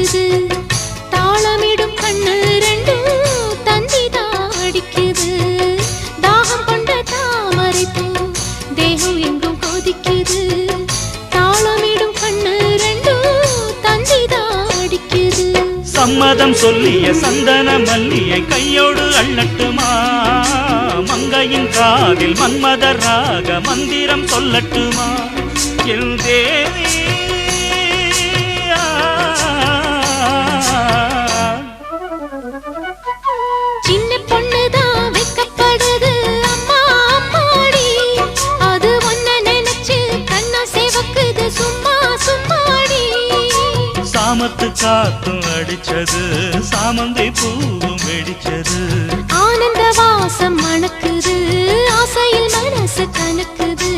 மணக்குது தாளமிடும் கண்ணு ரெண்டும் தந்திதான் அடிக்குது தாகம் கொண்ட தாமரை பூ தேகம் எங்கும் கொதிக்குது தாளமிடும் கண்ணு ரெண்டும் தந்திதான் அடிக்குது சம்மதம் சொல்லிய சந்தன மல்லியை கையோடு அள்ளட்டுமா மங்கையின் காதில் மன்மதராக மந்திரம் சொல்லட்டுமா என் தேவி சின்ன பொண்ணுதான் வெக்கப்படுது அம்மா அம்மாடி அது ஒன்ன நினைச்சு கண்ணா சேவக்குது சும்மா சும்மாடி சாமத்து காத்தும் அடிச்சது சாமந்தை பூவும் வெடிச்சது ஆனந்த வாசம் மணக்குது ஆசையில் மனசு கணக்குது